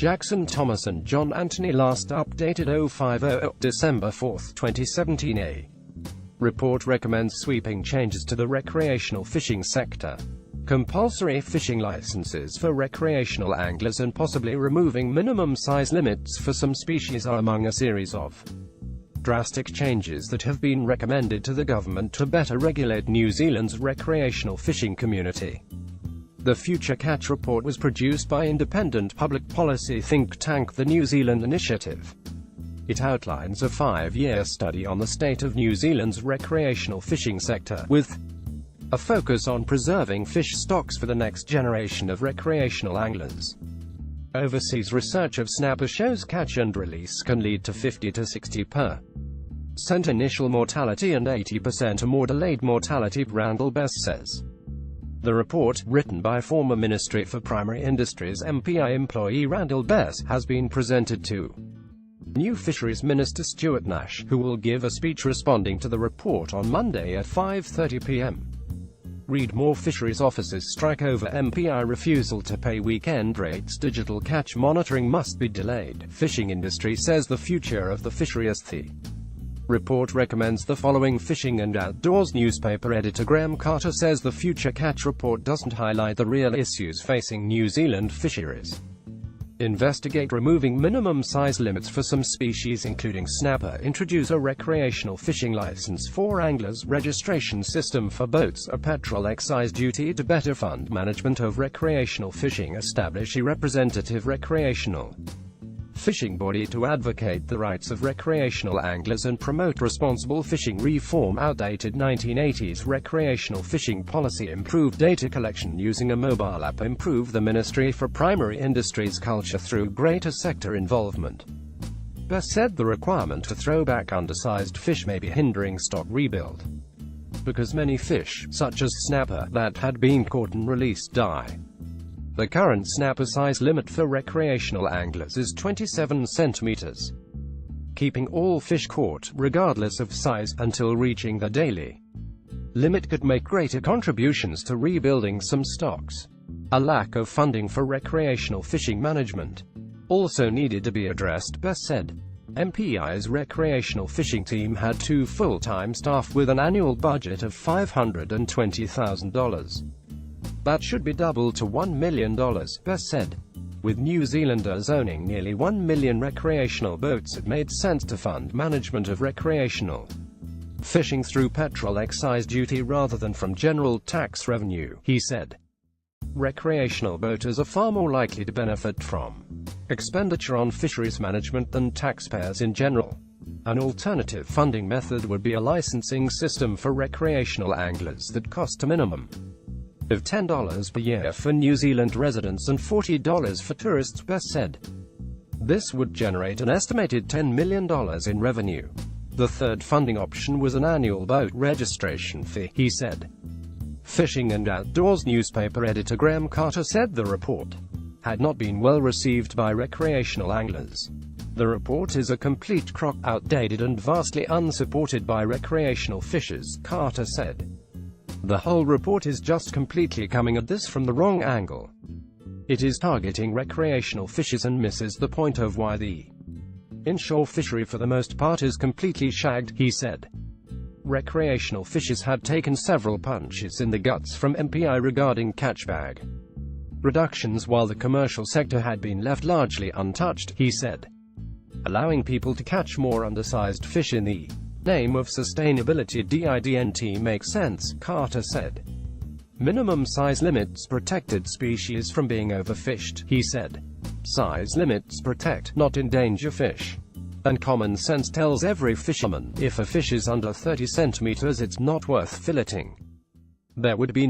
Jackson Thomas and John Anthony last updated 050 December 4, 2017. A report recommends sweeping changes to the recreational fishing sector, compulsory fishing licenses for recreational anglers and possibly removing minimum size limits for some species are among a series of drastic changes that have been recommended to the government to better regulate New Zealand's recreational fishing community. The Future Catch report was produced by independent public policy think tank the New Zealand Initiative. It outlines a 5-year study on the state of New Zealand's recreational fishing sector, with a focus on preserving fish stocks for the next generation of recreational anglers. Overseas research of snapper shows catch and release can lead to 50 to 60% initial mortality and 80% or more delayed mortality, Randall Best says. The report, written by former Ministry for Primary Industries MPI employee Randall Best, has been presented to new Fisheries Minister Stuart Nash, who will give a speech responding to the report on Monday at 5:30 p.m. Read more. Fisheries officers strike over MPI refusal to pay weekend rates. Digital catch monitoring must be delayed. Fishing industry says the future of the fishery is the report recommends the following. Fishing and Outdoors newspaper editor Graham Carter says the Future Catch report doesn't highlight the real issues facing New Zealand fisheries. Investigate removing minimum size limits for some species including snapper. Introduce a recreational fishing license for anglers. Registration system for boats. A petrol excise duty to better fund management of recreational fishing. Establish a representative recreational fishing body to advocate the rights of recreational anglers and promote responsible fishing. Reform outdated 1980s recreational fishing policy. Improve data collection using a mobile app. Improve the Ministry for Primary Industries culture through greater sector involvement. Best said the requirement to throw back undersized fish may be hindering stock rebuild, because many fish, such as snapper, that had been caught and released die. The current snapper size limit for recreational anglers is 27 centimeters, keeping all fish caught, regardless of size, until reaching the daily limit could make greater contributions to rebuilding some stocks. A lack of funding for recreational fishing management also needed to be addressed, Best said. MPI's recreational fishing team had 2 full-time staff with an annual budget of $520,000. That should be doubled to $1 million, Best said. With New Zealanders owning nearly 1 million recreational boats, it made sense to fund management of recreational fishing through petrol excise duty rather than from general tax revenue, he said. Recreational boaters are far more likely to benefit from expenditure on fisheries management than taxpayers in general. An alternative funding method would be a licensing system for recreational anglers that cost a minimum of $10 per year for New Zealand residents and $40 for tourists, Best said. This would generate an estimated $10 million in revenue. The third funding option was an annual boat registration fee, he said. Fishing and Outdoors newspaper editor Graham Carter said the report had not been well received by recreational anglers. The report is a complete crock, outdated and vastly unsupported by recreational fishers, Carter said. The whole report is just completely coming at this from the wrong angle. It is targeting recreational fishers and misses the point of why the inshore fishery for the most part is completely shagged, he said. Recreational fishers had taken several punches in the guts from MPI regarding catch bag reductions while the commercial sector had been left largely untouched, he said. Allowing people to catch more undersized fish in the name of sustainability didn't make sense, Carter said. Minimum size limits protected species from being overfished, he said. Size limits protect, not endanger fish. And common sense tells every fisherman, if a fish is under 30 centimeters it's not worth filleting. There would be